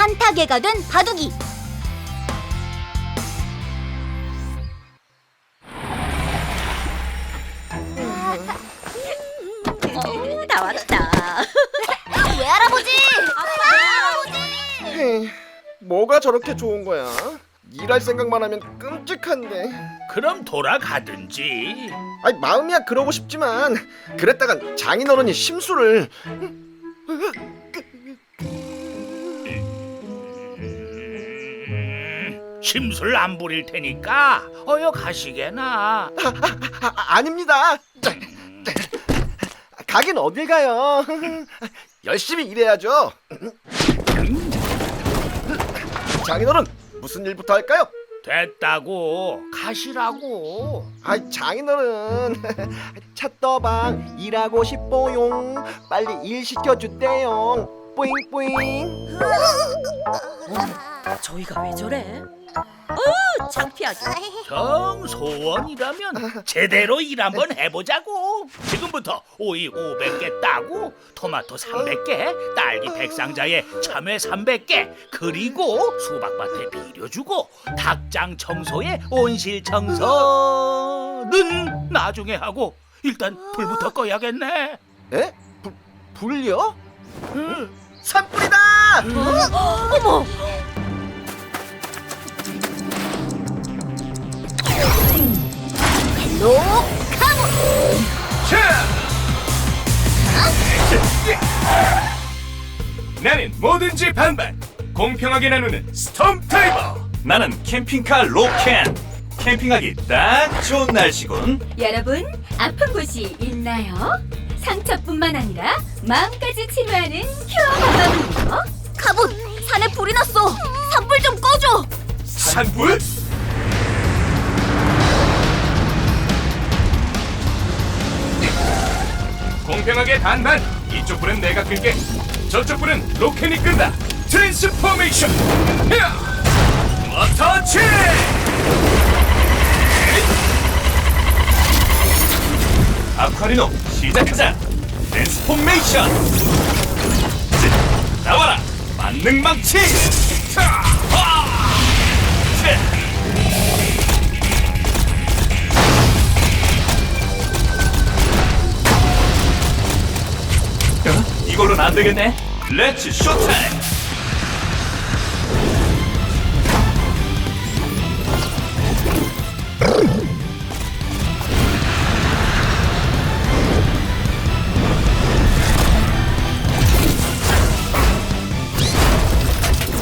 산타개가 된 바둑이. 다 왔다. 외할아버지! 외할아버지! 뭐가 저렇게 좋은 거야? 일할 생각만 하면 끔찍한데. 그럼 돌아가든지. 아니 마음이야 그러고 싶지만 그랬다간 장인어른이 심술을. 심술 안 부릴 테니까 어여 가시게나. 아닙니다. 가긴 어딜 가요? 열심히 일해야죠. 장인어른 무슨 일부터 할까요? 됐다고 가시라고. 아이 장인어른 찻더방 일하고 싶어용. 빨리 일 시켜주대요. 뿌잉뿌잉. 저희가 왜 저래? 창피하게. 정 소원이라면 제대로 일 한번 해보자고. 지금부터 오이 500개 따고 토마토 300개, 딸기 100상자에 참외 300개, 그리고 수박밭에 비료 주고 닭장 청소에 온실 청소는 나중에 하고 일단 불부터 꺼야겠네. 에? 불요? 응. 산불이다! 어머! 나는 뭐든지 반반 공평하게 나누는 스톰타이버. 나는 캠핑카 로켓. 캠핑하기 딱 좋은 날씨군. 여러분, 아픈 곳이 있나요? 상처뿐만 아니라 마음까지 치료하는 큐어 방법이요. 카봇! 산에 불이 났어! 산불 좀 꺼줘! 산불? 공평하게 반반. 이쪽 불은 내가 끌게. 저쪽 불은 로켓이 끈다. 트랜스포메이션. 어터치. 아쿠아리노 시작하자. 트랜스포메이션. 나와라. 만능망치. 이걸로는 안 되겠네. 렛츠 쇼타임.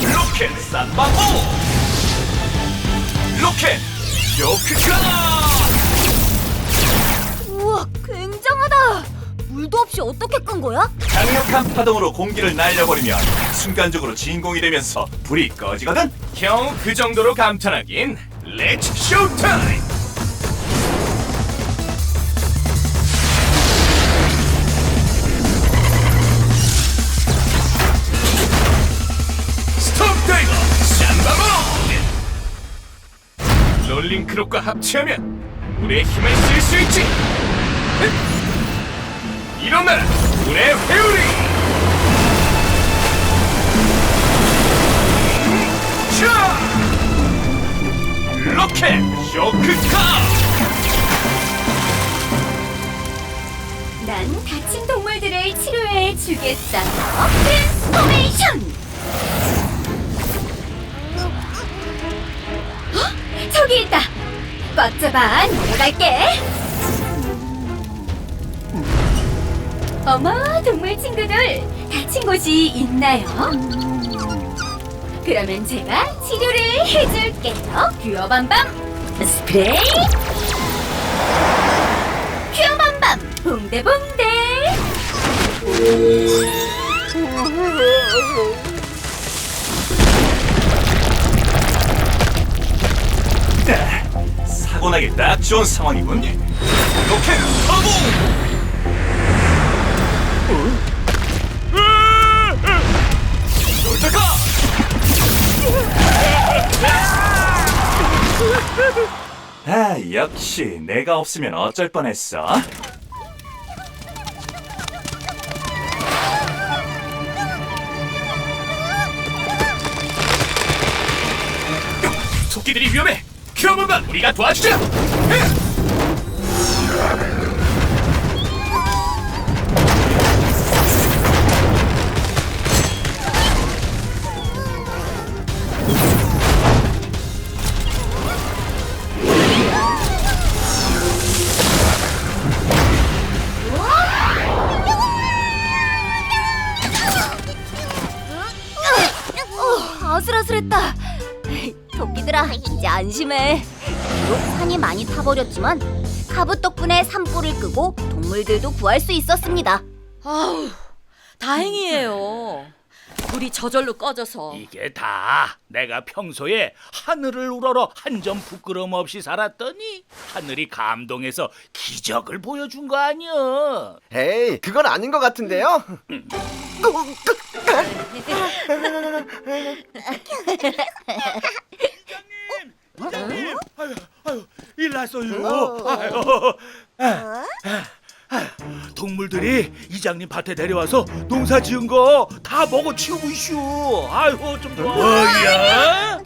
로켓 쌈바보. 로켓 쇼크카. 우와, 굉장하다! 물도 없이 어떻게 끈 거야? 강력한 파동으로 공기를 날려버리면 순간적으로 진공이 되면서 불이 꺼지거든. 겨우 그 정도로 감탄하긴. 렛츠 쇼타임. 스톱다이버 쌈바보. 롤링크롭과 합체하면 우리의 힘을 쓸 수 있지. 일어나라! 불의 회오리! 샤! 로켓 쇼크카! 난 다친 동물들을 치료해 주겠다. 트랜스포메이션! 저기 있다. 꽉 잡아, 내려갈게. 어머, 동물 친구들, 다친 곳이 있나요? 그러면 제가 치료를 해줄게요. 큐어밤밤 스프레이, 큐어밤밤 봉대봉대. 사고나기 딱 좋은 상황이군. 로켓 터보! 돌아가! 아, 역시 내가 없으면 어쩔 뻔했어. 토끼들이 위험해. 큐어범밤 우리가 도와주자. 아슬아슬했다. 토끼들아, 이제 안심해. 비록 산이 많이 타버렸지만 카봇 덕분에 산불을 끄고 동물들도 구할 수 있었습니다. 아우, 다행이에요. 불이 저절로 꺼져서. 이게 다 내가 평소에 하늘을 우러러 한 점 부끄럼 없이 살았더니 하늘이 감동해서 기적을 보여준 거 아니야. 에이, 그건 아닌 것 같은데요? 이장님, 아유, 일 났어요. 동물들이 이장님 밭에 내려와서 농사 지은 거 다 먹어치우고 있슈. 아이고 좀 좋아. 뭐야?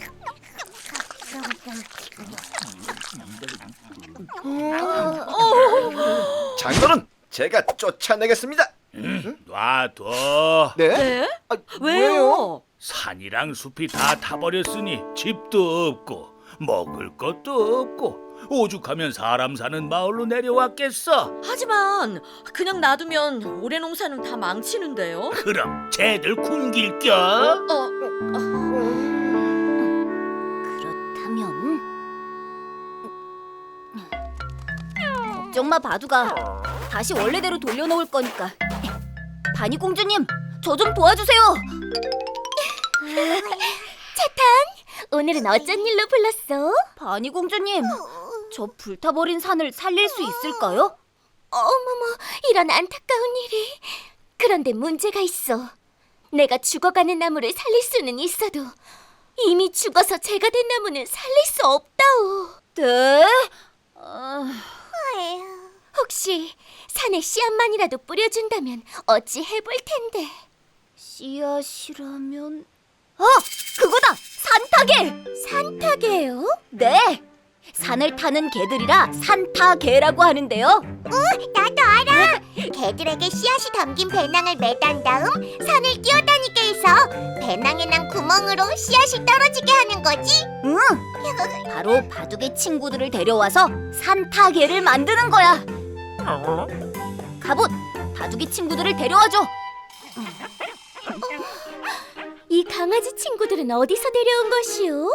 장로는 제가 쫓아내겠습니다. 놔둬. 네? 네? 아, 왜요? 산이랑 숲이 다 타버렸으니 집도 없고 먹을 것도 없고 오죽하면 사람 사는 마을로 내려왔겠어. 하지만 그냥 놔두면 올해 농사는 다 망치는데요. 그럼 쟤들 굶길겨? 그렇다면 걱정 마, 바두가. 다시 원래대로 돌려놓을 거니까. 바니 공주님, 저 좀 도와주세요. 오늘은 어쩐 일로 불렀어? 바니 공주님, 저 불타버린 산을 살릴 수 있을까요? 어머머, 이런 안타까운 일이. 그런데 문제가 있어. 내가 죽어가는 나무를 살릴 수는 있어도 이미 죽어서 재가 된 나무는 살릴 수 없다오. 네? 혹시 산에 씨앗만이라도 뿌려준다면 어찌 해볼 텐데. 씨앗이라면... 그거다! 산타개! 산타개요? 네! 산을 타는 개들이라 산타개라고 하는데요. 나도 알아. 개들에게 씨앗이 담긴 배낭을 매단 다음 산을 뛰어다니게 해서 배낭에 난 구멍으로 씨앗이 떨어지게 하는 거지? 응! 바로 바둑의 친구들을 데려와서 산타개를 만드는 거야. 갑옷, 바둑의 친구들을 데려와줘. 이 강아지 친구들은 어디서 데려온 것이오?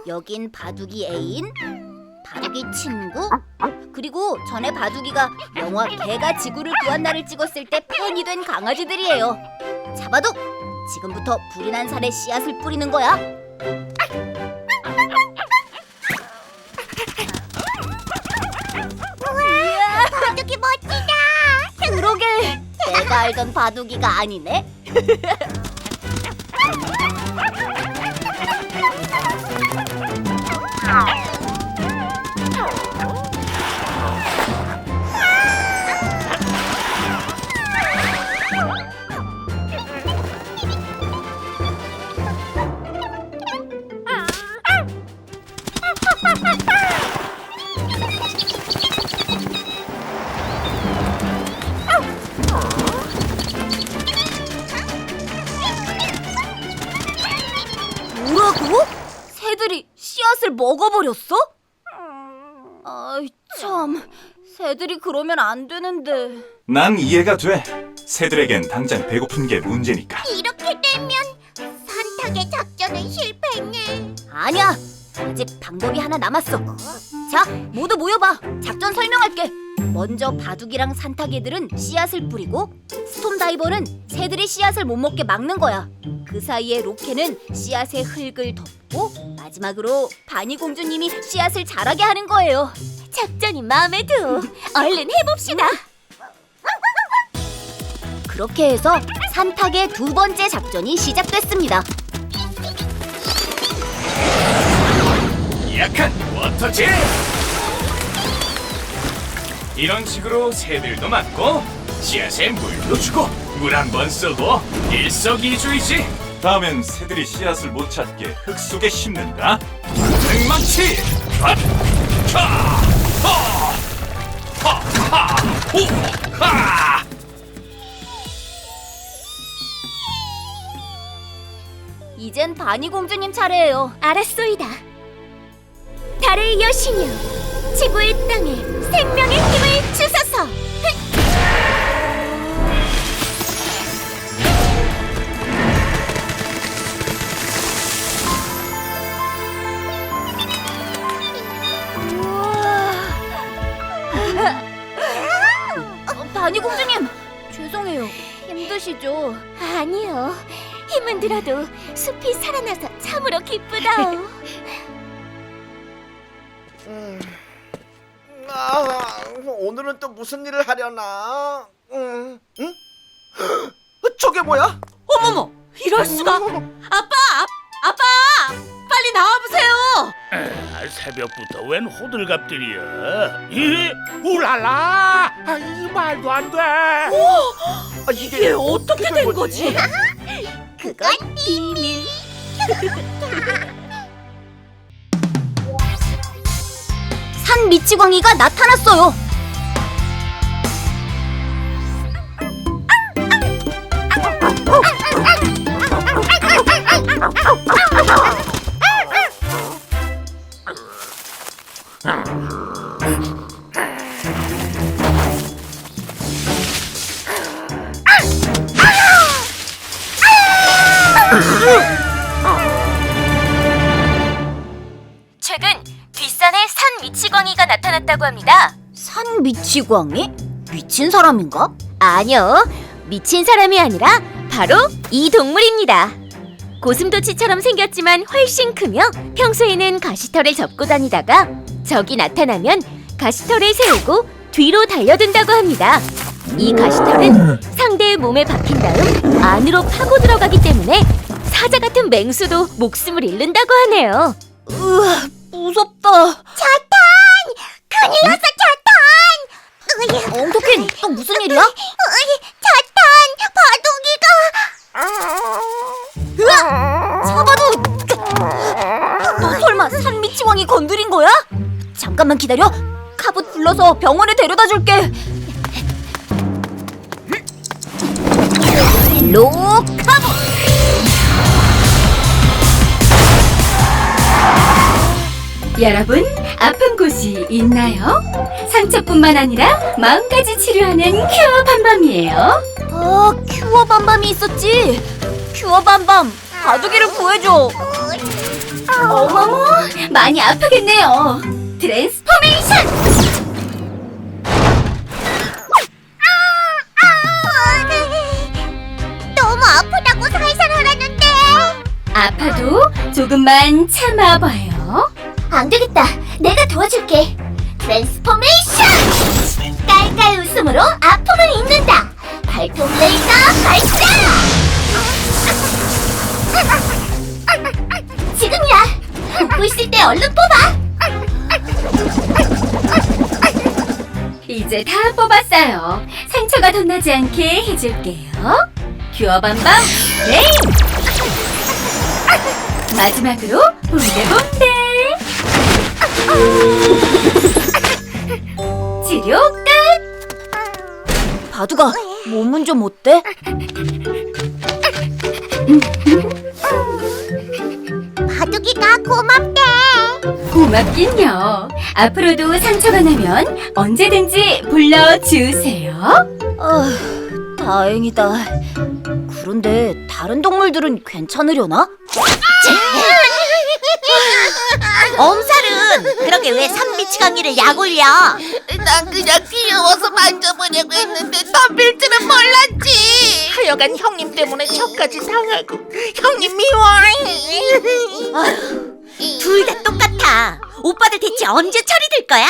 여긴 바둑이 애인, 바둑이 친구, 그리고 전에 바둑이가 영화 개가 지구를 구한 날을 찍었을 때 팬이 된 강아지들이에요. 자, 바둑! 지금부터 불이 난 산에 씨앗을 뿌리는 거야. 바둑이 멋지다. 그러게, 내가 알던 바둑이가 아니네. 뭐라고? 새들이 씨앗을 먹어버렸어? 아이 참, 새들이 그러면 안 되는데. 난 이해가 돼. 새들에겐 당장 배고픈 게 문제니까. 이렇게 되면 산타개 작전은 실패했네. 아니야, 아직 방법이 하나 남았어. 자, 모두 모여봐. 작전 설명할게. 먼저 바둑이랑 산타개들은 씨앗을 뿌리고 스톰다이버는 새들이 씨앗을 못 먹게 막는 거야. 그 사이에 로케는 씨앗에 흙을 덮고 마지막으로 바니 공주님이 씨앗을 자라게 하는 거예요. 작전이 마음에 들. 얼른 해봅시다. 그렇게 해서 산타개 두 번째 작전이 시작됐습니다. 약한 워터제! 이런 식으로 새들도 맞고 씨앗에 물도 주고 물 한 번 쏘고 일석이조이지. 다음엔 새들이 씨앗을 못 찾게 흙 속에 심는다. 생망치! 아! 차! 하! 하! 하! 오! 하! 이젠 바니 공주님 차례예요. 알았소이다. 달의 여신이여, 지구의 땅에 생명의 힘을 주소서. 바니 공주님, 죄송해요. 힘드시죠? 아니요, 힘은 들어도 숲이 살아나서 참으로 기쁘다오. 오늘은 또 무슨 일을 하려나? 응? 저게 뭐야? 어머머, 이럴 수가. 아빠, 빨리 나와보세요. 새벽부터 웬 호들갑들이야? 이 울랄라! 이 말도 안 돼. 이게 어떻게 된 거지? 그건 비밀. 산 미치광이가 나타났어요. 최근 뒷산에 산 미치광이가 나타났다고 합니다. 산 미치광이? 미친 사람인가? 아니요, 미친 사람이 아니라 바로 이 동물입니다. 고슴도치처럼 생겼지만 훨씬 크며 평소에는 가시털을 접고 다니다가 적이 나타나면 가시털을 세우고 뒤로 달려든다고 합니다. 이 가시털은 상대의 몸에 박힌 다음 안으로 파고 들어가기 때문에 사자 같은 맹수도 목숨을 잃는다고 하네요. 으아, 무섭다. 큰일 났어, 자탄! 엉터킨, 또 무슨 일이야? 자탄, 바둑이가... 잡아도... 너 설마 산 미치광이 건드린 거야? 잠깐만 기다려. 카봇 불러서 병원에 데려다 줄게. 헬로 카봇! 여러분, 아픈 곳이 있나요? 상처뿐만 아니라 마음까지 치료하는 큐어 밤밤이에요. 큐어 밤밤이 있었지. 큐어 밤밤, 바둑이를 구해줘. 어머머, 많이 아프겠네요. 트랜스포메이션! 너무 아프다고 살살 하라는데. 아파도 조금만 참아봐요. 안 되겠다. 내가 도와줄게. 트랜스포메이션! 깔깔 웃음으로 아픔을 잊는다. 발톱 레이저 발사! 지금이야. 웃고 있을 때 얼른 뽑아. 이제 다 뽑았어요. 상처가 더 나지 않게 해줄게요. 큐어 밤밤 레인! 마지막으로 본데본데! 치료 끝! 바둑아, 몸은 좀 어때? 바둑이가 고맙대. 고맙긴요. 앞으로도 상처가 나면 언제든지 불러주세요. 다행이다. 그런데 다른 동물들은 괜찮으려나? 엄살은 그렇게 왜 산미치광이를 약올려? 난 그냥 귀여워서 만져보려고 했는데 덤빌 줄은 몰랐지. 하여간 형님 때문에 저까지 당하고 형님 미워. 둘 다 똑같아. 오빠들 대체 언제 처리될 거야?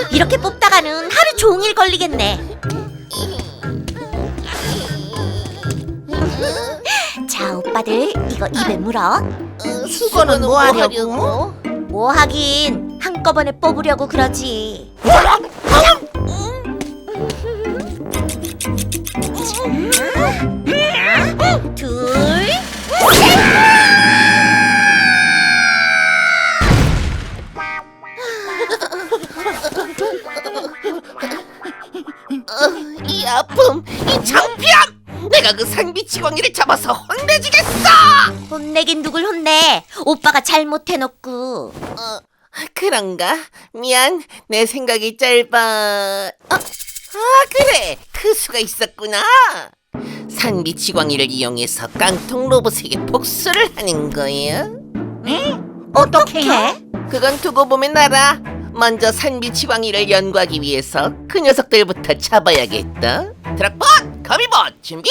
이렇게 뽑다가는 하루 종일 걸리겠네. 자, 오빠들 이거 입에 물어. 수건은 뭐 하려고? 뭐 하긴 한꺼번에 뽑으려고 그러지. 내가 그 산비치광이를 잡아서 혼내주겠어. 혼내긴 누굴 혼내? 오빠가 잘못해놓고. 그런가? 미안, 내 생각이 짧아. 그래, 그 수가 있었구나. 산비치광이를 이용해서 깡통 로봇에게 복수를 하는 거야. 어떻게? 그건 두고 보면 알아. 먼저 산비치광이를 연구하기 위해서 그 녀석들부터 잡아야겠다. 트럭봇, 거미봇 준비!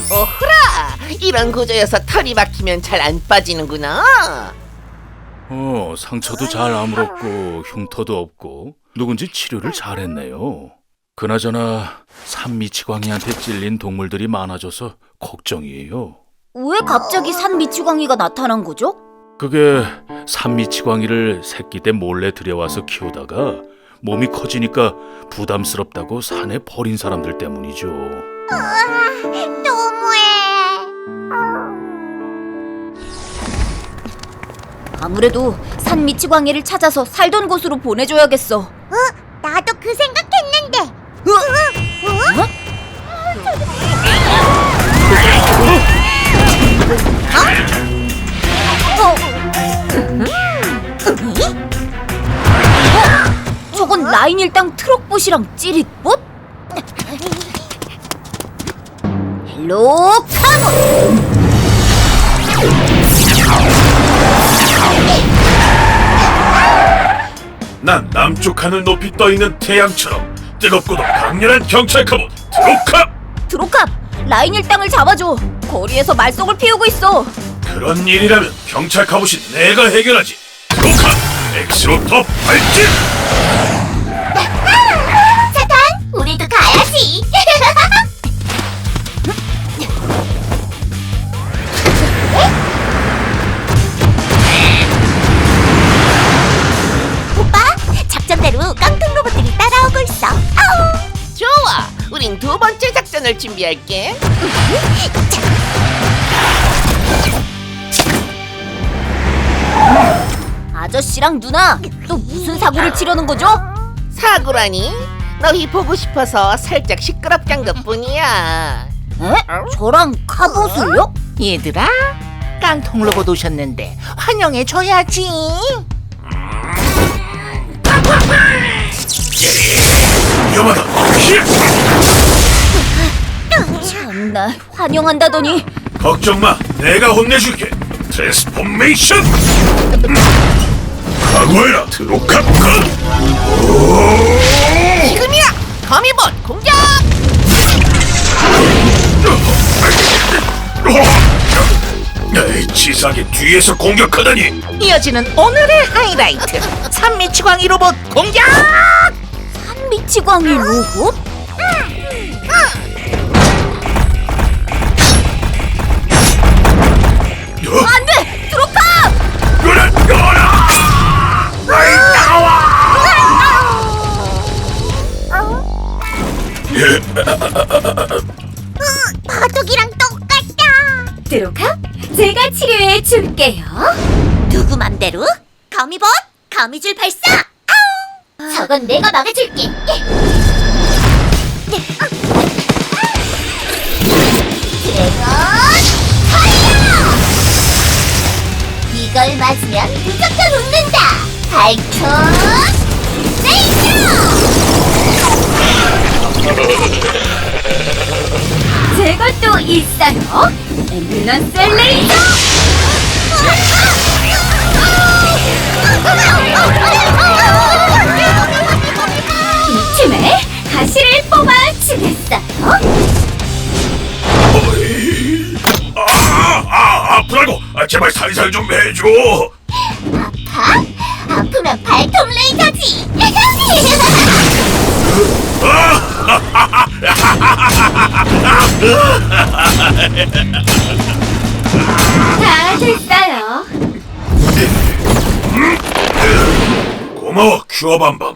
오호라! 이런 구조여서 털이 박히면 잘 안 빠지는구나. 상처도 잘 아물었고 흉터도 없고 누군지 치료를 잘했네요. 그나저나 산미치광이한테 찔린 동물들이 많아져서 걱정이에요. 왜 갑자기 산미치광이가 나타난 거죠? 그게 산미치광이를 새끼 때 몰래 들여와서 키우다가 몸이 커지니까 부담스럽다고 산에 버린 사람들 때문이죠. 너무해. 아무래도 산미치광이를 찾아서 살던 곳으로 보내줘야겠어. 나도 그 생각했는데. 저건 라인일당 트럭봇이랑 찌릿봇? 헬로 카몬! 난 남쪽 하늘 높이 떠있는 태양처럼 뜨겁고도 강렬한 경찰 갑옷 드로캅! 드로캅! 라인일당을 잡아줘! 거리에서 말썽을 피우고 있어! 그런 일이라면 경찰 갑옷이 내가 해결하지. 드로캅! 엑스로 더 발진! 사탄, 우리도 가야지. 오빠, 작전대로 깡통 로봇들이 따라오고 있어. 아우. 좋아, 우린 두 번째 작전을 준비할게. 아저씨랑 누나, 또 무슨 사고를 치려는 거죠? 사고라니? 너희 보고 싶어서 살짝 시끄럽게 한 것뿐이야. 에? 저랑 카봇을요? 얘들아, 깡통 로봇 오셨는데 환영해줘야지. 위험하다! 참나, 환영한다더니 걱정 마, 내가 혼내줄게. 트랜스포메이션! 각오해라, 드로캅 건! 지금이야! 거미봇 공격! 치사하게 뒤에서 공격하다니! 이어지는 오늘의 하이라이트, 산미치광이 로봇 공격! 산미치광이 로봇? 안돼! 드로캅! 꺼라! 바둑이랑 똑같다. 드로캅, 제가 치료해 줄게요. 누구 맘대로? 거미봇, 거미줄 발사. 아우. 저건 내가 막아줄게. 드래곤 파이어! 이걸 맞으면 무조건 웃는다. 발톱 레이저! 제 것도 있어요. 앰뷸런스 레이저! 이 팀에 가시를 뽑아주겠어요. 아프라고! 제발 살살 좀 해줘! 아프면 발톱 레이저지. 다 됐어요. 고마워 큐어밤밤.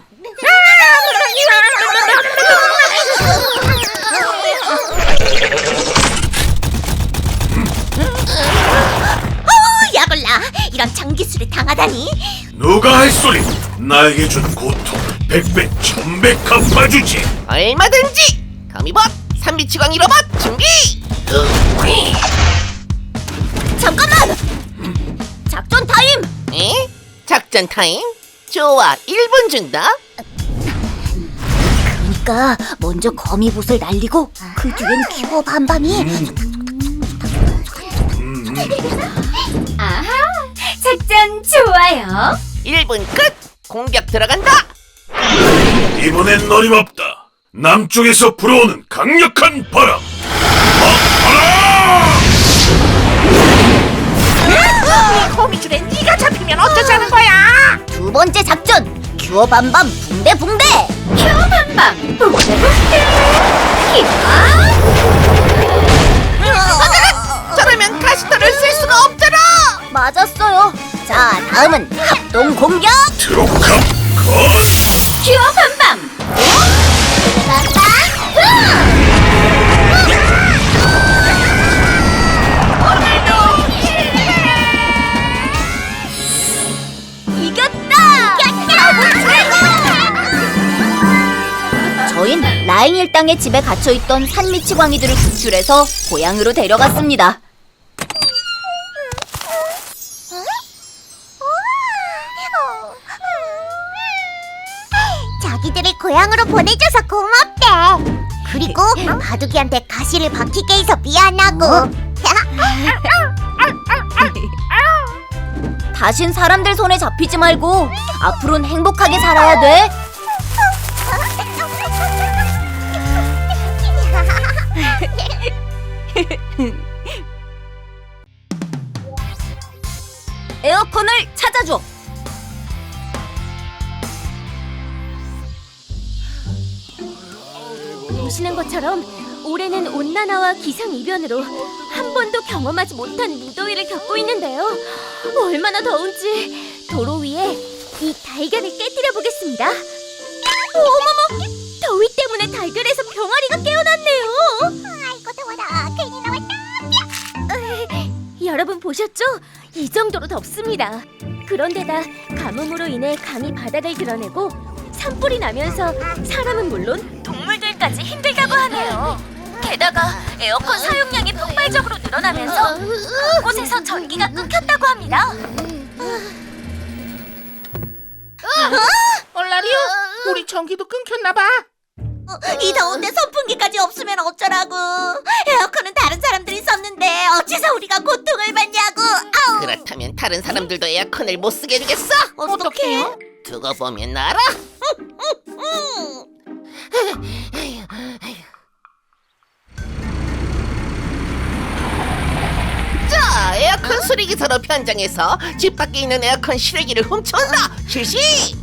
야골라, 이런 장기술에 당하다니. 누가 할 소리? 나에게 준 고통 100배 1000배 갚아주지. 얼마든지. 거미봇 3미치광이 로봇 준비. 잠깐만! 작전 타임! 에? 작전 타임? 좋아, 1분 준다. 그러니까 먼저 거미봇을 날리고 그 뒤엔 큐어 밤밤이 아하, 작전 좋아요. 1분 끝. 공격 들어간다. 이번엔 어림없다. 남쪽에서 불어오는 강력한 바람. 거미줄에 네가 잡히면 어쩌자는 거야? 두 번째 작전 큐어 밤밤 붕대 붕대! 큐어밤밤 붕대붕대. 저러면 가시터를 쓸 수가 없잖아. 맞았어요. 자, 다음은 합동 공격! 드롭캅 컷. 큐어밤밤. 이겼다! 저흰 라인 일당의 집에 갇혀있던 산미치광이들을 구출해서 고향으로 데려갔습니다. 자기들을 고향으로 보내줘서 고맙대. 그리고 바둑이한테 가시를 박히게 해서 미안하고. 다신 사람들 손에 잡히지 말고 앞으로는 행복하게 살아야 돼. 에어컨을 찾아줘. 보시는 것처럼 올해는 온난화와 기상이변으로 한 번도 경험하지 못한 무더위를 겪고 있는데요. 얼마나 더운지 도로 위에 이 달걀을 깨뜨려 보겠습니다. 어머머! 더위 때문에 달걀에서 병아리가 깨어났네요. 아이고 더워라. 괜히 나왔다. 여러분 보셨죠? 이 정도로 덥습니다. 그런데다 가뭄으로 인해 강이 바닥을 드러내고 산불이 나면서 사람은 물론 동물들까지 힘들다고 하네요. 게다가 에어컨 사용량이 폭발적으로 늘어나면서 곳곳에서 전기가 끊겼다고 합니다. 얼라리요? 우리 전기도 끊겼나봐. 이 더운데 선풍기까지 없으면 어쩌라고. 에어컨은 다른 사람들이 썼는데 어째서 우리가 고통을 받냐고. 아우. 그렇다면 다른 사람들도 에어컨을 못 쓰게 해주겠어? 어떡해요? 두고 보면 알아. 자, 에어컨 수리기사로 변장해서 집 밖에 있는 에어컨 실외기를 훔쳐온다. 실시!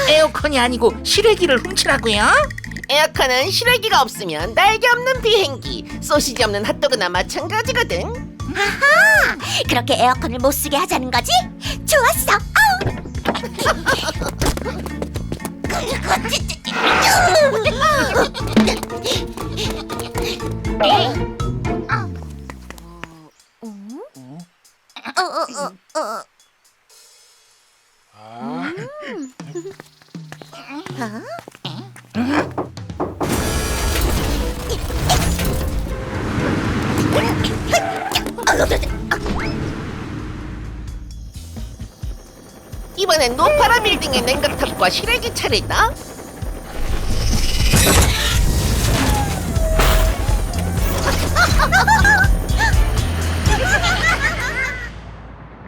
에어컨이 아니고 실외기를 훔치라고요? 에어컨은 실외기가 없으면 날개 없는 비행기, 소시지 없는 핫도그나 마찬가지거든. 그렇게 에어컨을 못 쓰게 하자는 거지? 좋았어. 이번엔 노파라 빌딩의 냉각탑과 실외기 차례다.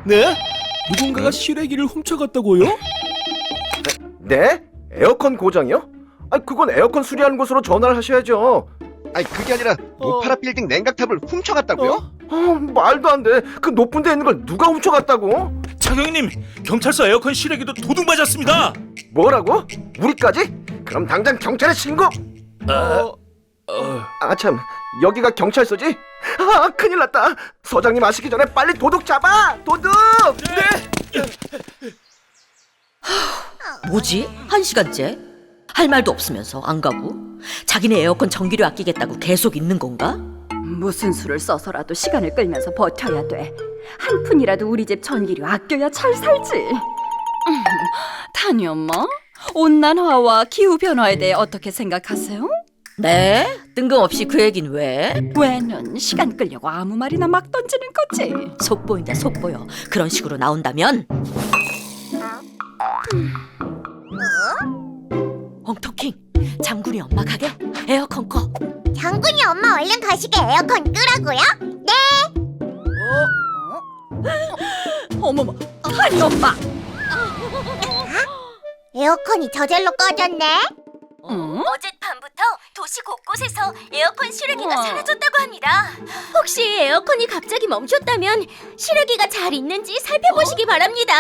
네? 누군가가 실외기를 훔쳐갔다고요? 네? 에어컨 고장이요? 그건 에어컨 수리하는 곳으로 전화를 하셔야죠. 그게 아니라 노파라 빌딩 냉각탑을 훔쳐갔다고요? 말도 안 돼. 그 높은 데 있는 걸 누가 훔쳐갔다고? 차경님, 경찰서 에어컨 실외기도 도둑 맞았습니다. 뭐라고? 우리까지? 그럼 당장 경찰에 신고! 참, 여기가 경찰서지? 큰일 났다. 서장님 아시기 전에 빨리 도둑 잡아! 도둑! 네! 뭐지? 1시간째? 할 말도 없으면서 안 가고? 자기네 에어컨 전기료 아끼겠다고 계속 있는 건가? 무슨 수를 써서라도 시간을 끌면서 버텨야 돼. 한 푼이라도 우리 집 전기료 아껴야 잘 살지. 타니 엄마, 온난화와 기후변화에 대해 어떻게 생각하세요? 네? 뜬금없이 그 얘긴 왜? 왜는 시간 끌려고 아무 말이나 막 던지는 거지. 속보인다 속보여. 그런 식으로 나온다면 엉터킹, 장군이 엄마 가게 에어컨 꺼. 장군이 엄마 얼른 가시게 에어컨 끄라고요? 네. 어머머, 타니 엄마. 에어컨이 저절로 꺼졌네. 어젯밤부터 도시 곳곳에서 에어컨 실외기가 우와. 사라졌다고 합니다. 혹시 에어컨이 갑자기 멈췄다면 실외기가 잘 있는지 살펴보시기 바랍니다.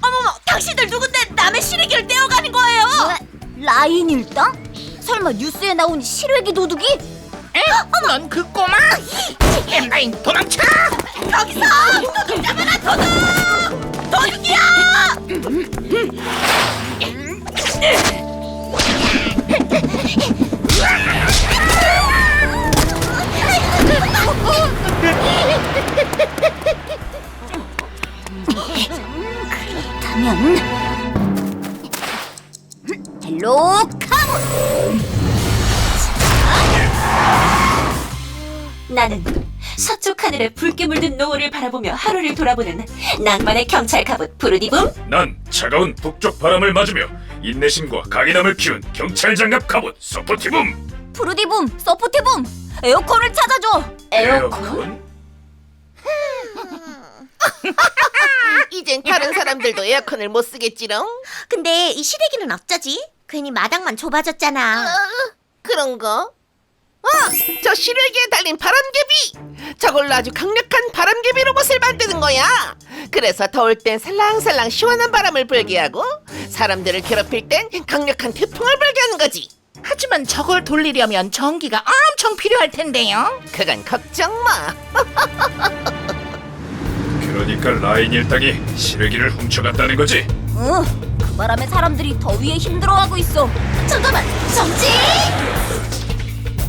어머머, 당신들 누군데 남의 실외기를 떼어가는 거예요? 라인 일당? 설마 뉴스에 나온 실외기 도둑이? 넌 그 꼬마? 엠라인 도망쳐! 여기서 도둑 잡아라 도둑! 도둑이야! 그렇다면 헬로 카몬! 나는 서쪽 하늘에 붉게 물든 노을을 바라보며 하루를 돌아보는 낭만의 경찰 갑옷 부르디붐. 난 차가운 북쪽 바람을 맞으며 인내심과 강인함을 키운 경찰 장갑 갑옷 소프티붐. 프루디붐, 서포티붐, 에어컨을 찾아줘. 에어컨? 이젠 다른 사람들도 에어컨을 못 쓰겠지롱. 근데 이 실외기는 어쩌지? 괜히 마당만 좁아졌잖아. 그런가? 저 실외기에 달린 바람개비! 저걸로 아주 강력한 바람개비 로봇을 만드는 거야. 그래서 더울 땐 살랑살랑 시원한 바람을 불게 하고 사람들을 괴롭힐 땐 강력한 태풍을 불게 하는 거지. 하지만 저걸 돌리려면 전기가 엄청 필요할 텐데요. 그건 걱정 마. 그러니까 라인 일당이 실외기를 훔쳐갔다는 거지. 그 바람에 사람들이 더위에 힘들어하고 있어. 잠깐만, 정지!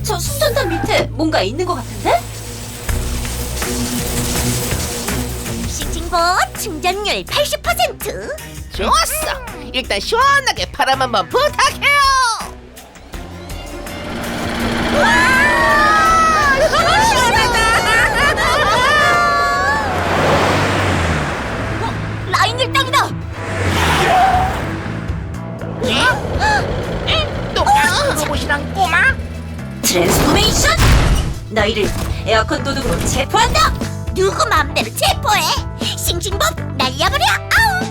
저 수전단 밑에 뭔가 있는 것 같은데? 싱싱봇 충전율 80%. 좋았어. 일단 시원하게 바람 한번 부탁해요. 라인 일당이다. 또 가스 로봇이랑 꼬마? 트랜스포메이션! 너희를 에어컨 도둑으로 체포한다! 누구 맘대로 체포해? 싱싱봇 날려버려. 아우.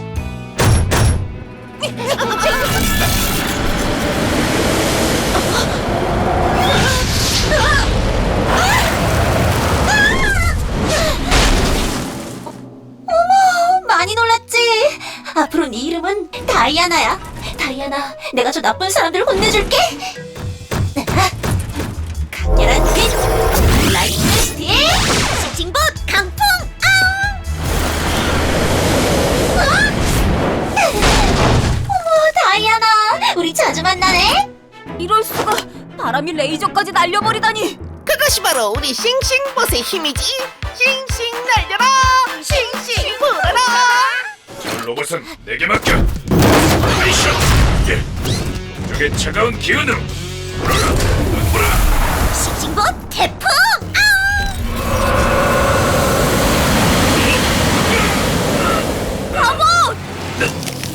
많이 놀랐지? 앞으로 네 이름은 다이아나야. 다이아나, 내가 저 나쁜 사람들을 혼내줄게. 강렬한 빛, 라이트 스틱, 싱싱봇 강풍. 어머, 다이아나, 우리 자주 만나네. 이럴 수가. 바람이 레이저까지 날려버리다니. 그것이 바로 우리 싱싱봇의 힘이지. 싱싱 날려라. 싱싱 불어라. 로봇은 내게 맡겨. 미션. 저게 차가운 기운으로 불어라. 불어라. 싱싱봇 태풍.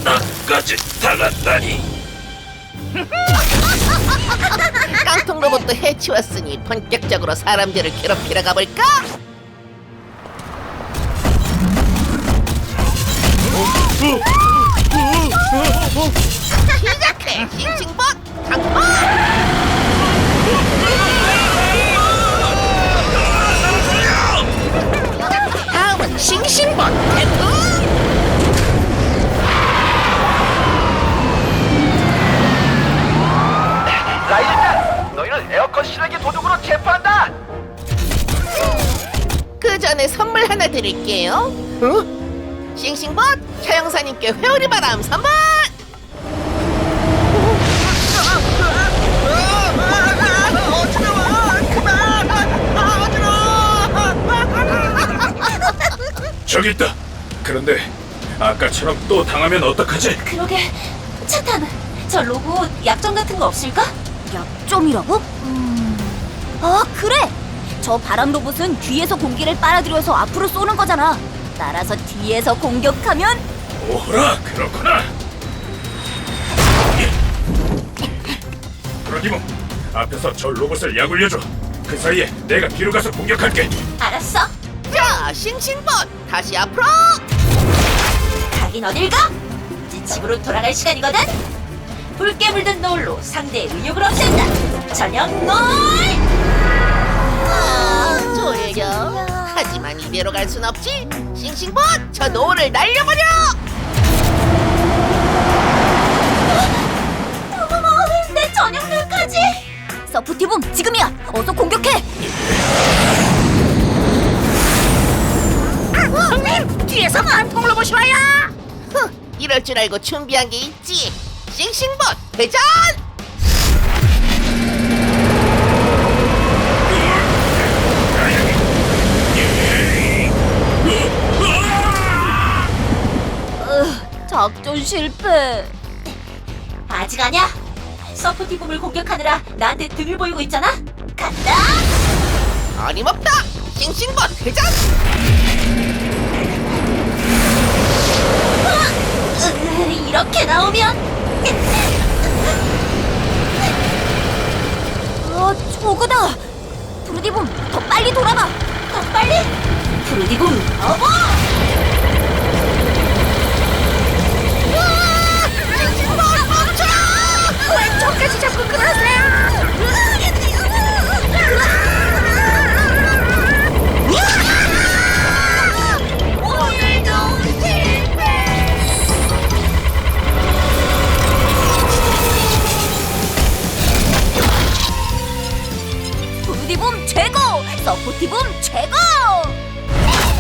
나까지 당했다니. 깡통 로봇도 해치웠으니 본격적으로 사람들을 괴롭히러 가볼까? 시작해! 싱싱봇 강풍! 다음은 싱싱봇 태풍! 라인 일당, 너희를 에어컨 실외기 도둑으로 체포한다. 드릴게요. 싱싱봇 차영사님께 회오리 바람 선물. 저기 있다. 그런데 아까처럼 또 당하면 어떡하지? 그러게. 차탄, 저 로봇 약점 같은 거 없을까? 약점이라고? 아, 그래! 저 바람 로봇은 뒤에서 공기를 빨아들여서 앞으로 쏘는 거잖아. 따라서 뒤에서 공격하면 오호라, 그렇구나. 브로디모, 앞에서 저 로봇을 약올려줘. 그 사이에 내가 뒤로 가서 공격할게. 알았어. 자, 싱싱봇 다시 앞으로. 가긴 어딜 가? 이제 집으로 돌아갈 시간이거든. 붉게 물든 노을로 상대의 의욕을 없앤다. 저녁 노을! 졸려. 하지만 이대로 갈 순 없지. 싱싱봇 저 노을을 날려버려. 어머머, 내 저녁 노을까지. 서프티붐 지금이야! 어서 공격해! 형님, 뒤에서 만통 로봇이 와요. 이럴 줄 알고 준비한 게 있지. 싱싱봇 대전. 작전 실패. 아직 아니야. 서포티붐을 공격하느라 나한테 등을 보이고 있잖아. 간다. 어림없다. 싱싱봇 대전. 이렇게 나오면 저거다! 브루디붐, 더 빨리 돌아가! 더 빨리. 브루디붐 어버. 왼쪽까지 잡고 끌어주세요. 브루디붐 최고! 서포티붐 최고!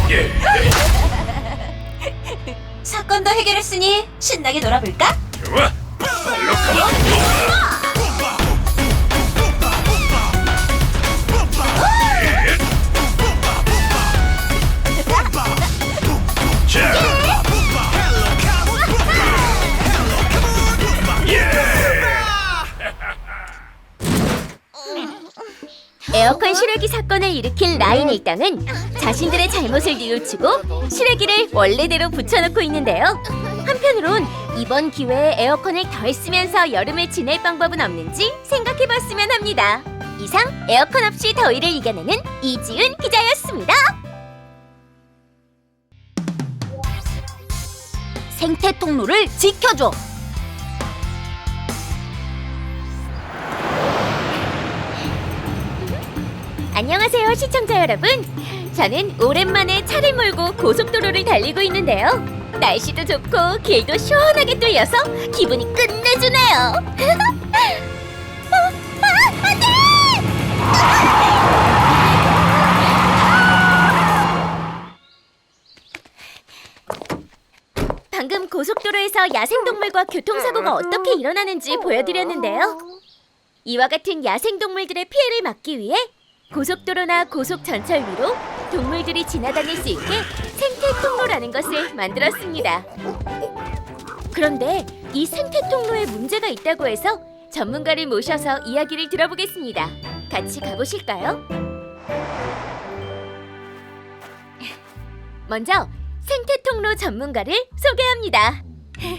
예. 사건도 해결했으니 신나게 놀아볼까? 좋아. 발로 가봐. 자. 에어컨 실외기 사건을 일으킨 라인 일당은 자신들의 잘못을 뉘우치고 실외기를 원래대로 붙여놓고 있는데요. 한편으론 이번 기회에 에어컨을 덜 쓰면서 여름을 지낼 방법은 없는지 생각해봤으면 합니다. 이상 에어컨 없이 더위를 이겨내는 이지은 기자였습니다. 생태 통로를 지켜줘! 안녕하세요, 시청자 여러분. 저는 오랜만에 차를 몰고 고속도로를 달리고 있는데요. 날씨도 좋고 길도 시원하게 뚫려서 기분이 끝내주네요. 안 돼! 방금 고속도로에서 야생동물과 교통사고가 어떻게 일어나는지 보여드렸는데요. 이와 같은 야생동물들의 피해를 막기 위해 고속도로나 고속전철 위로 동물들이 지나다닐 수 있게 생태통로라는 것을 만들었습니다. 그런데 이 생태통로에 문제가 있다고 해서 전문가를 모셔서 이야기를 들어보겠습니다. 같이 가보실까요? 먼저 생태통로 전문가를 소개합니다.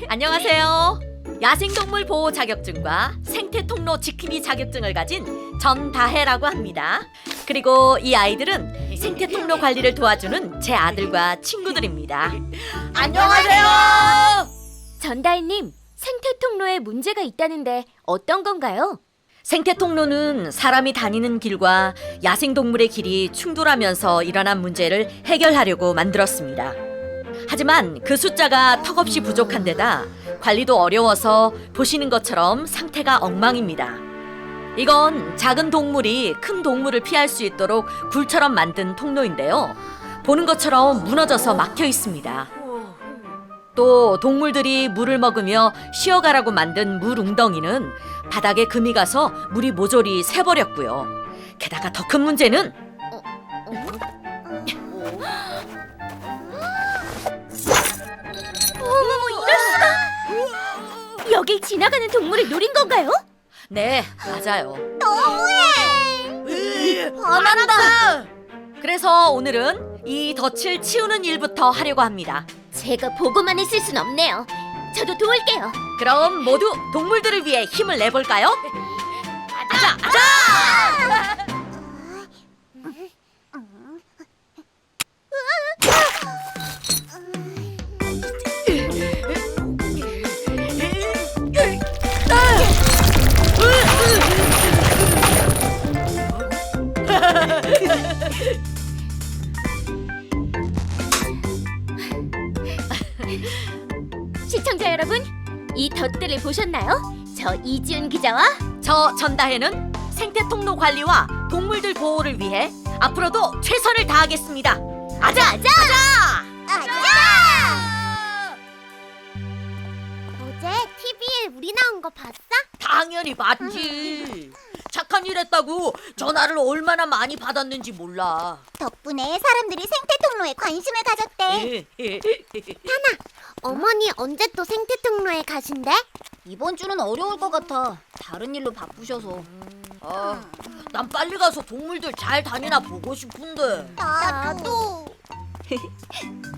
안녕하세요. 야생동물 보호 자격증과 생태통로 지킴이 자격증을 가진 전다혜라고 합니다. 그리고 이 아이들은 생태통로 관리를 도와주는 제 아들과 친구들입니다. 안녕하세요. 전다혜님, 생태통로에 문제가 있다는데 어떤 건가요? 생태통로는 사람이 다니는 길과 야생동물의 길이 충돌하면서 일어난 문제를 해결하려고 만들었습니다. 하지만 그 숫자가 턱없이 부족한 데다 관리도 어려워서 보시는 것처럼 상태가 엉망입니다. 이건 작은 동물이 큰 동물을 피할 수 있도록 굴처럼 만든 통로인데요. 보는 것처럼 무너져서 막혀 있습니다. 또 동물들이 물을 먹으며 쉬어가라고 만든 물 웅덩이는 바닥에 금이 가서 물이 모조리 새버렸고요. 게다가 더 큰 문제는 어머머, 이럴 수가! 여길 지나가는 동물을 노린 건가요? 네, 맞아요. 너무해! 화난다. 그래서 오늘은 이 덫을 치우는 일부터 하려고 합니다. 제가 보고만 있을 순 없네요. 저도 도울게요. 그럼 모두 동물들을 위해 힘을 내볼까요? 아자, 아자! 시청자 여러분, 이 덫들을 보셨나요? 저 이지훈 기자와 저 전다혜는 생태 통로 관리와 동물들 보호를 위해 앞으로도 최선을 다하겠습니다. 아자, 아자! 어제 TV에 우리 나온 거 봤어? 당연히 봤지. 착한 일 했다고 전화를 얼마나 많이 받았는지 몰라. 덕분에 사람들이 생태 통로에 관심을 가졌대. 어머니 언제 또 생태 통로에 가신대? 이번 주는 어려울 것 같아. 다른 일로 바쁘셔서. 난 빨리 가서 동물들 잘 다니나 보고 싶은데. 나도.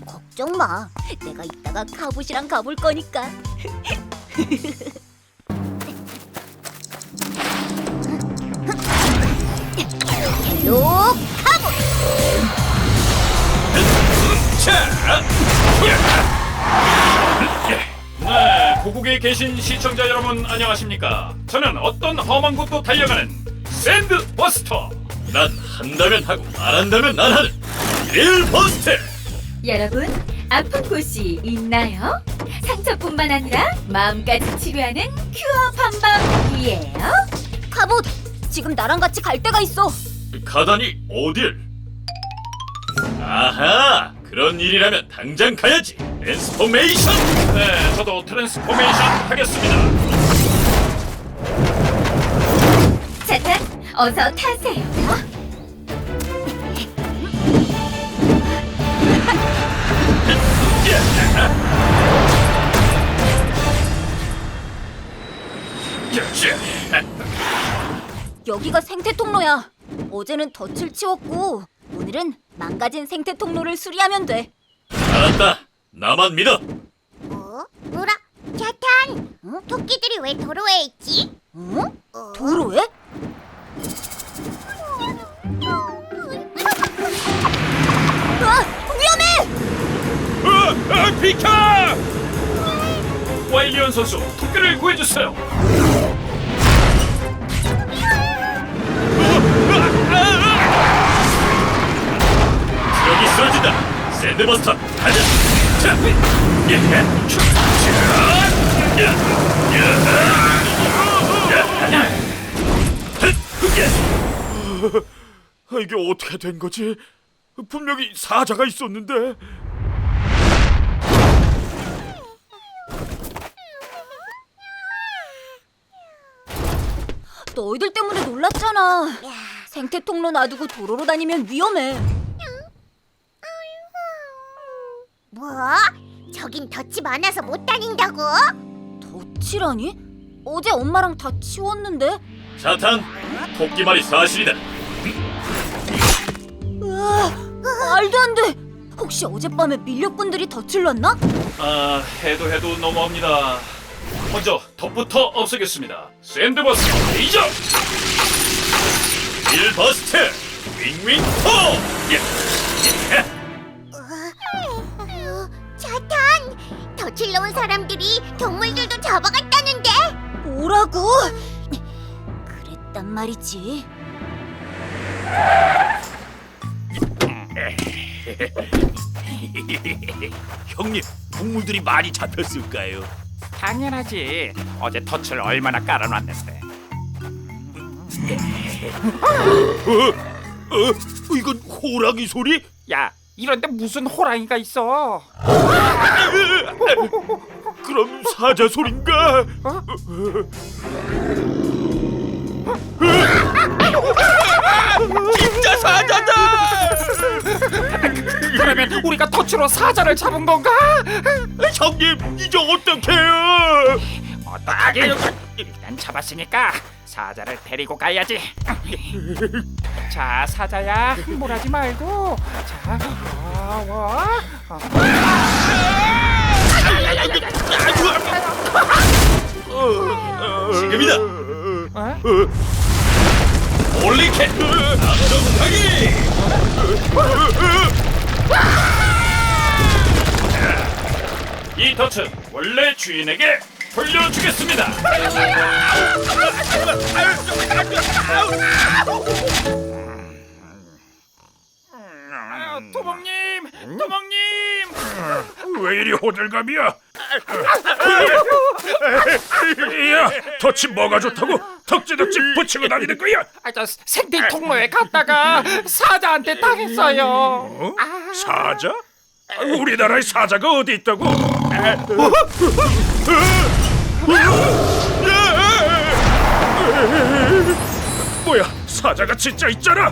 걱정 마. 내가 이따가 카봇이랑 가볼 거니까. 헬로 카봇. 네, 고국에 계신 시청자 여러분 안녕하십니까? 저는 어떤 험한 곳도 달려가는 샌드버스터. 난 한다면 하고 안 한다면 안 하는 일버스터. 여러분, 아픈 곳이 있나요? 상처뿐만 아니라 마음까지 치료하는 큐어 판방이에요. 카봇, 지금 나랑 같이 갈 데가 있어. 가다니 어딜? 아하, 그런 일이라면 당장 가야지. 트랜스포메이션. 네, 저도 트랜스포메이션 하겠습니다. 차탄, 어서 타세요. 여기가 생태 통로야. 어제는 덫을 치웠고 오늘은 망가진 생태 통로를 수리하면 돼. 알았다. 나만 믿어. 뭐라? 차탄! 토끼들이 왜 도로에 있지? 도로에? 위험해! 비켜! 와일리언 선수, 토끼를 구해주세요. 여기 쓰러진다. 샌드버스터, 가자. 자, 이게 어떻게 된 거지? 분명히 사자가 있었는데. 너희들 때문에 놀랐잖아. 생태 통로 놔두고 도로로 다니면 위험해. 뭐? 저긴 덫이 많아서 못 다닌다고? 덫이라니? 어제 엄마랑 다 치웠는데? 차탄, 토끼 말이 사실이다. 으아, 말도 안 돼. 혹시 어젯밤에 밀렵꾼들이 덫을 놨나? 아, 해도 너무합니다. 먼저 덫부터 없애겠습니다. 샌드버스터 레이저! 일버스트! 윙윙포! 차탄! 덫을 놓은 사람들이 동물들도 잡아갔다는데? 뭐라고? 그랬단 말이지. 형님, 동물들이 많이 잡혔을까요? 당연하지. 어제 덫을 얼마나 깔아놨는데. 이건 호랑이 소리? 야, 이런데 무슨 호랑이가 있어? 그럼 사자 소린가? 진짜 사자다! 그러면 우리가 터치로 사자를 잡은 건가? 형님, 이제 어떡해요? 어떡하게? 일단 잡았으니까 사자를 데리고 가야지. 자, 사자야, 흥분하지 말고. 자, 와. 지금이다. 올리캣 감정하기. 이 덫은 원래 주인에게 돌려주겠습니다. 도목님! 왜 이리 호들갑이야? 야, 덫이 뭐가 좋다고 덕지덕지 붙이고 다니는 거야? 저 생태 통로에 갔다가 사자한테 당했어요. 사자? 우리나라에 사자가 어디 있다고? 뭐야, 사자가 진짜 있잖아.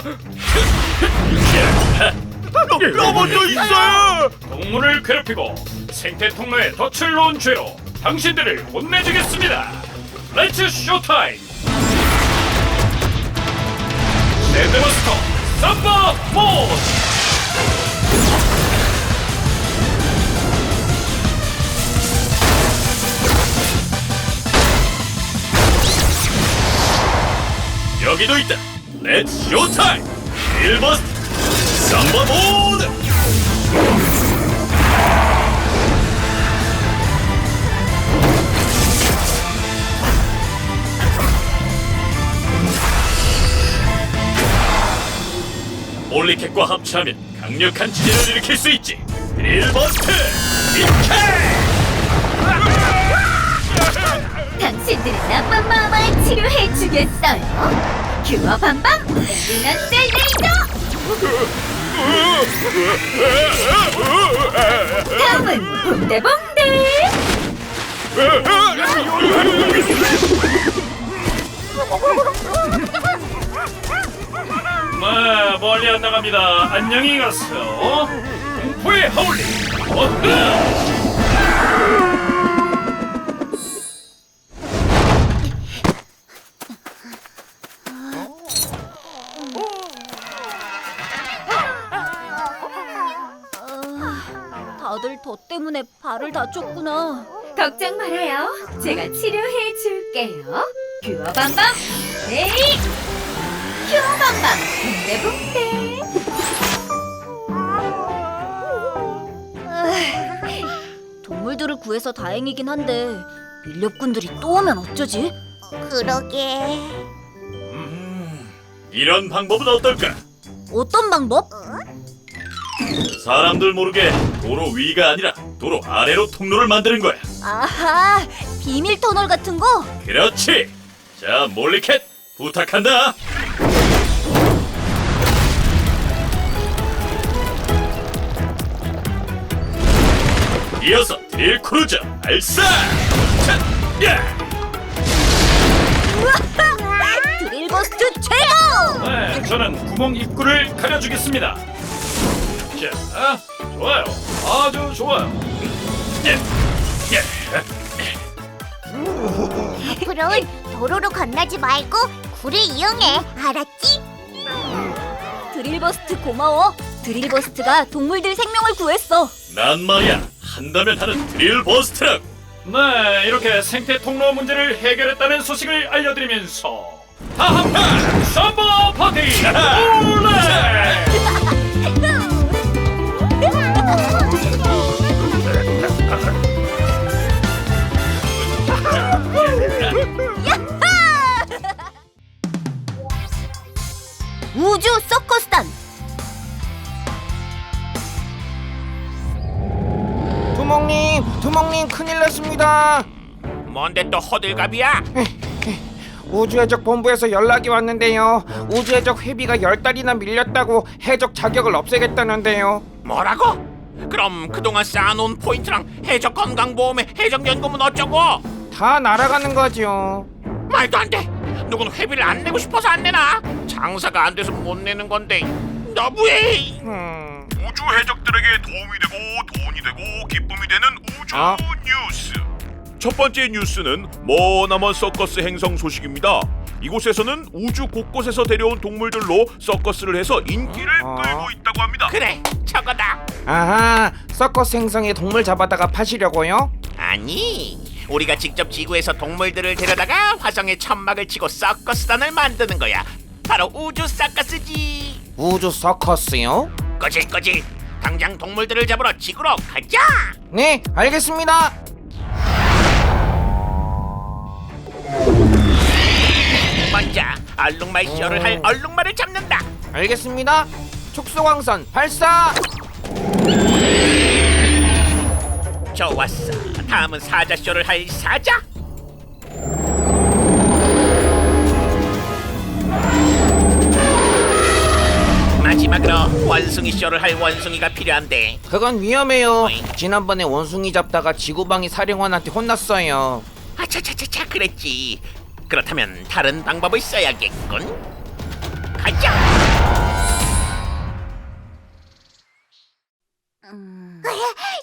로봇도 있어요. 동물을 괴롭히고 생태 통로에 덫을 놓은 죄로 당신들을 혼내주겠습니다. 렛츠 쇼타임. 샌드버스터 썸머 모드. 여기도 있다. 렛츠 쇼타임. 힐버스트 썸머 모드. 올리캣과 합체하면 강력한 지진을 일으킬 수 있지. 힐버스트 빅캣. 당신들의 나쁜 마음을 치료해주겠어요. 큐어 반방 은은한 셀 레이저. 다음은 봉대봉대. 멀리 안 나갑니다. 안녕히 가세요. 공포의 하울링. 다들 더 때문에 발을 다쳤구나. 걱정 말아요. 제가 치료해 줄게요. 큐어 반방 에이. 큐어 반방 봉대봉대. 동물들을 구해서 다행이긴 한데 밀렵꾼들이 또 오면 어쩌지? 그러게. 이런 방법은 어떨까? 어떤 방법? 사람들 모르게 도로 위가 아니라 도로 아래로 통로를 만드는 거야. 아하, 비밀 터널 같은 거? 그렇지. 자, 몰리캣 부탁한다. 이어서 드릴 크루저 발사. 자, 야. 드릴버스트 최고! 네, 저는 구멍 입구를 가려주겠습니다. 자, 좋아요. 아주 좋아요. 앞으로는 도로로 건너지 말고 굴을 이용해. 알았지? 드릴버스트 고마워. 드릴버스트가 동물들 생명을 구했어. 난 말이야, 한다면 하는 드릴 버스트라고. 네, 이렇게 생태 통로 문제를 해결했다는 소식을 알려드리면서 다한판 썸머 파티 올레! 우주 서커스단. 두목님 큰일 났습니다. 뭔데 또 호들갑이야? 우주해적 본부에서 연락이 왔는데요. 우주해적 회비가 10달이나 밀렸다고 해적 자격을 없애겠다는데요. 뭐라고? 그럼 그동안 쌓아놓은 포인트랑 해적 건강보험에 해적연금은 어쩌고? 다 날아가는 거죠. 말도 안 돼. 누군 회비를 안 내고 싶어서 안 내나? 장사가 안 돼서 못 내는 건데 너무해. 우주 해적들에게 도움이 되고 돈이 되고 기쁨이 되는 우주 뉴스. 첫 번째 뉴스는 머나먼 서커스 행성 소식입니다. 이곳에서는 우주 곳곳에서 데려온 동물들로 서커스를 해서 인기를 끌고 있다고 합니다. 그래, 저거다. 아하, 서커스 행성에 동물 잡아다가 파시려고요? 아니, 우리가 직접 지구에서 동물들을 데려다가 화성에 천막을 치고 서커스단을 만드는 거야. 바로 우주 서커스지. 우주 서커스요? 꺼질. 당장 동물들을 잡으러 지구로 가자. 네, 알겠습니다. 먼저 얼룩말 쇼를 할 얼룩말을 잡는다. 알겠습니다. 촉수광선 발사. 좋았어. 다음은 사자 쇼를 할 사자. 마지막으로 원숭이 쇼를 할 원숭이가 필요한데. 그건 위험해요. 지난번에 원숭이 잡다가 지구방위 사령관한테 혼났어요. 아차차차차, 그랬지. 그렇다면 다른 방법을 써야겠군. 가자.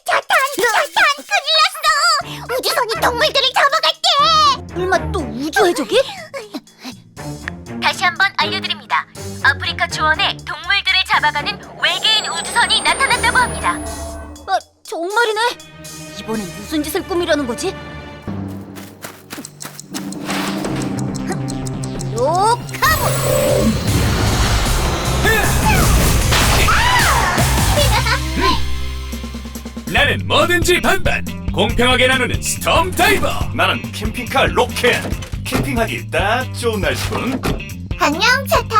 자탄, 큰일 났어. 우주선이 동물들을 잡아갔대. 설마 또 우주 해적이? 다시 한번 알려드립니다. 아프리카 초원에 동물들을 잡아가는 외계인 우주선이 나타났다고 합니다. 아, 정말이네. 이번엔 무슨 짓을 꾸미려는 거지? 요카무! 나는 뭐든지 반반. 공평하게 나누는 스톰 다이버. 나는 캠핑카 로켓. 캠핑하기 딱 좋은 날씨군. 안녕, 차탄.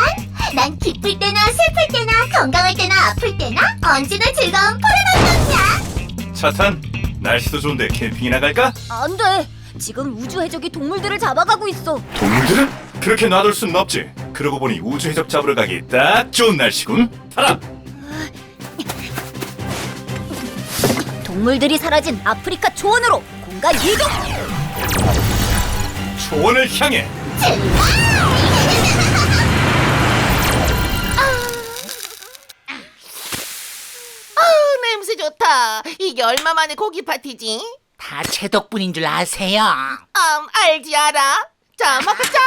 난 기쁠 때나 슬플 때나 건강할 때나 아플 때나 언제나 즐거운 포르망이야. 차탄, 날씨도 좋은데 캠핑이나 갈까? 안 돼. 지금 우주 해적이 동물들을 잡아가고 있어. 동물들은? 그렇게 놔둘 순 없지. 그러고 보니 우주 해적 잡으러 가기 딱 좋은 날씨군. 타라! 동물들이 사라진 아프리카 초원으로 공간 이동! 초원을 향해! 냄새 좋다. 이게 얼마 만에 고기 파티지? 다 제 덕분인 줄 아세요? 알지 알아. 자, 먹자.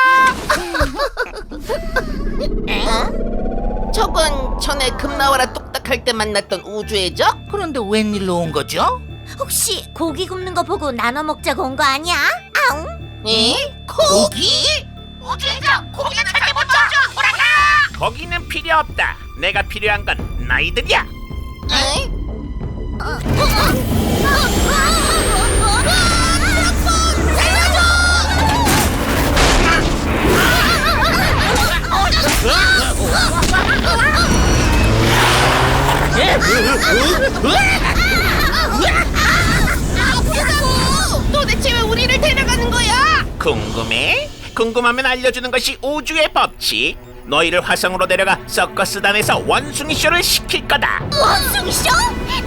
저건 전에 금나와라 똑딱할 때 만났던 우주해적? 그런데 웬일로 온 거죠? 혹시 고기 굽는 거 보고 나눠 먹자고 온 거 아니야? 아웅. 에? 고기? 우주해적 고기는 절대 못 잡죠. 돌아가. 거기는 필요 없다. 내가 필요한 건 너희들이야. 도대체 왜 우리를 데려가는 거야? 궁금해? 궁금하면 알려주는 것이 우주의 법칙. 너희를 화성으로 데려가 서커스단에서 원숭이 쇼를 시킬 거다. 원숭이 쇼?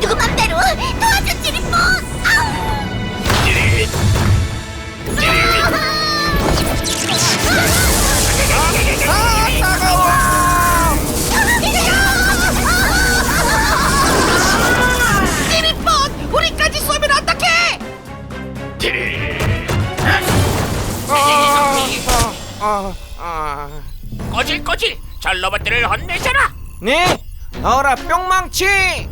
누구 맘대로 도와줘, 찌릿뽕. 찌릿뽕, 우리까지 쏘면 어떡해? 꼬질꼬질, 저 로봇들을 혼내셔라. 네, 나와라 뿅망치.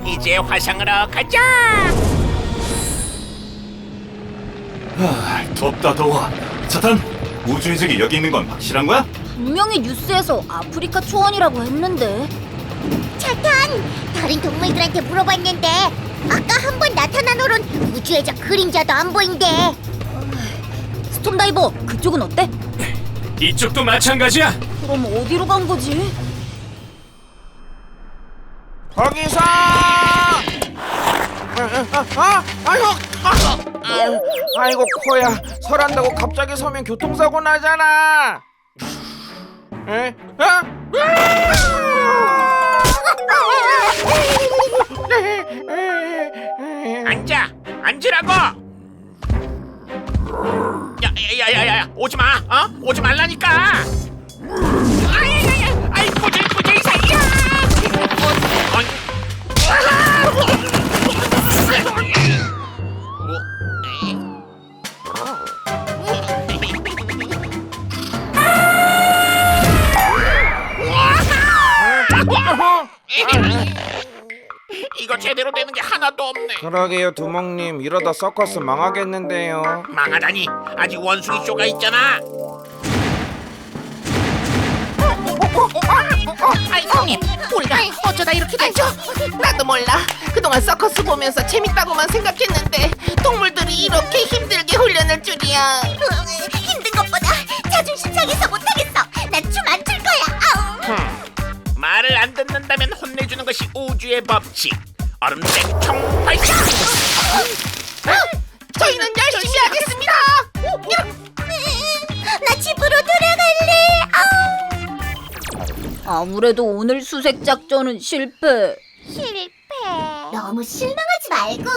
이제 화성으로 가자. 덥다 더워. 차탄, 우주 해적이 여기 있는 건 확실한 거야? 분명히 뉴스에서 아프리카 초원이라고 했는데. 차탄, 다른 동물들한테 물어봤는데 아까 한 번 나타난 오른 우주해적 그림자도 안 보인대. 스톰다이버, 그쪽은 어때? 이쪽도 마찬가지야. 그럼 어디로 간 거지? 거기서 아이고 코야 설한다고 갑자기 서면 교통사고 나잖아. 에? 앉으라고. 야야야야야, 오지 마. 오지 말라니까. 아이 꼬질꼬질 사이야. 이거 제대로 되는 게 하나도 없네. 그러게요 두목님, 이러다 서커스 망하겠는데요. 망하다니, 아직 원숭이 쇼가 있잖아. 아이고님, 우리가 어쩌다 이렇게 됐죠? 나도 몰라. 그동안 서커스 보면서 재밌다고만 생각했는데 동물들이 이렇게 힘들게 훈련할 줄이야. 힘든 것보다 자존심 상해서 못하겠어. 난 춤 안 출 거야. 아우. 말을 안 듣는다면 혼내주는 것이 우주의 법칙. 얼음땡 총 발사. 저희는 열심히 하겠습니다. 나 집으로 돌아갈래. 아무래도 오늘 수색 작전은 실패. 실패. 너무 실망하지 말고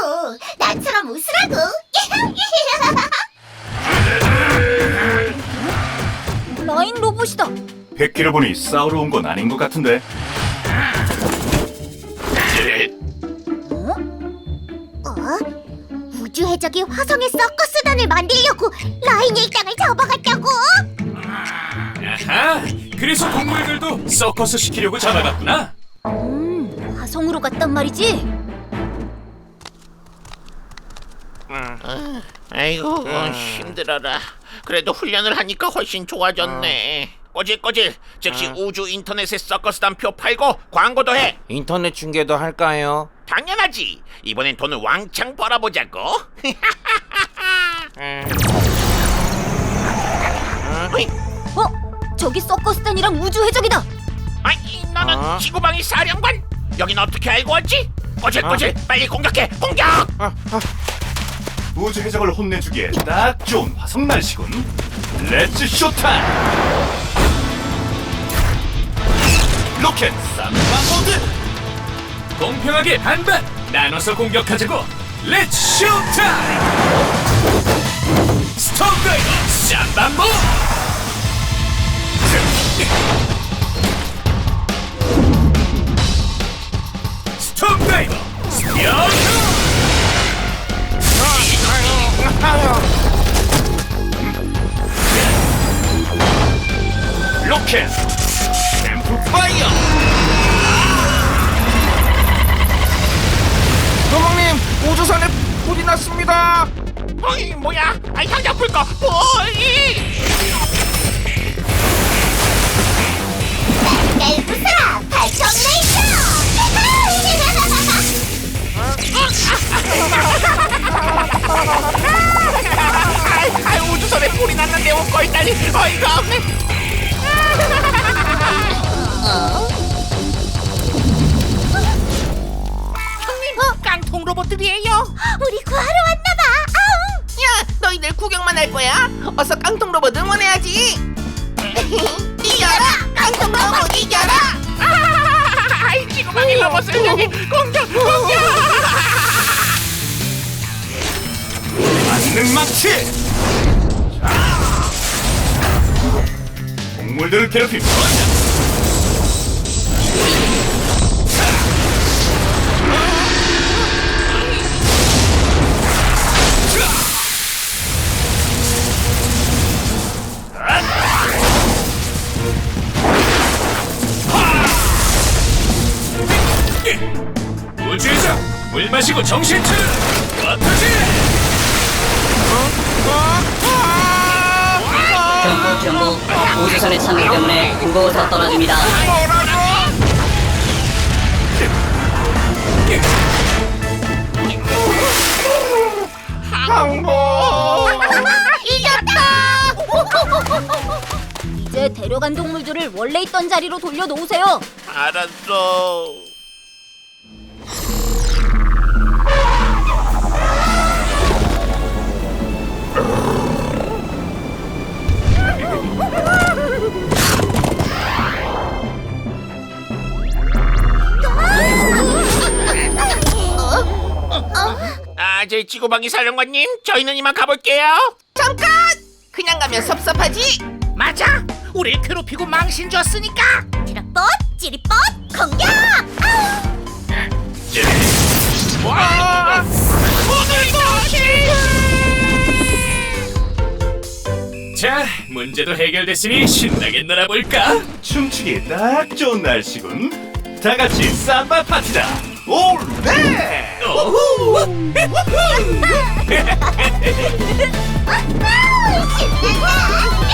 나처럼 웃으라고. 라인 로봇이다. 100kg 보니 싸우러 온 건 아닌 것 같은데. 우주 해적이 화성의 서커스단을 만들려고 라인의 일당을 잡아갔다고? 아하, 그래서 동물들도 서커스 시키려고 잡아갔구나. 화성으로 갔단 말이지. 아이고 힘들어라. 그래도 훈련을 하니까 훨씬 좋아졌네. 꼬질꼬질. 즉시 우주 인터넷에 서커스단 표 팔고 광고도 해. 인터넷 중계도 할까요? 당연하지. 이번엔 돈을 왕창 벌어보자고. 저기 서커스단이랑 우주 해적이다. 아이, 너는 지구방위 사령관? 여긴 어떻게 알고 왔지? 꼬질꼬질, 빨리 공격해. 공격! 우주 해적을 혼내주기에 딱 좋은 화성 날씨군. 렛츠 쇼타임! 로켓 쌈바 모드! 공평하게 반반! 나눠서 공격하자고! 렛츠 쇼타임! 스톰다이버 쌈바 모드! 스톰다이버 스피어! 로켓 앰플파이어. 두목님, 우주선에 불이 났습니다. 어이, 뭐야? 아이, 당장 불 꺼. 어이! 날 부숴라! 발톱 레이저! 아이, 우주선에 불이 났는데 웃고 있다니 어이가 없네. 형님, 깡통 로봇들이에요. 우리 구하러 왔나봐. 야, 너희들 구경만 할 거야? 어서 깡통 로봇 응원해야지. 이겨라! 깡통 로봇 이겨라! 아이, 지구방위 로봇을 여기 공격! 만능망치! 동물들을 괴롭히면 우주에서 물 마시고 정신 차려! 어떠지? 경고 우주선의 착륙 때문에 무거워서 떨어집니다. 항복! 이겼다! 이제 데려간 동물들을 원래 있던 자리로 돌려놓으세요. 알았어. 사실 지구방위 사령관님, 저희는 이만 가볼게요. 잠깐! 그냥 가면 섭섭하지? 맞아. 우릴 괴롭히고 망신 줬으니까. 드럭봇, 찌릿봇, 공격! 와! 자, 문제도 해결됐으니 신나게 놀아볼까? 춤추기 딱 좋은 날씨군. 다 같이 삼바 파티다. 올레! 신난다!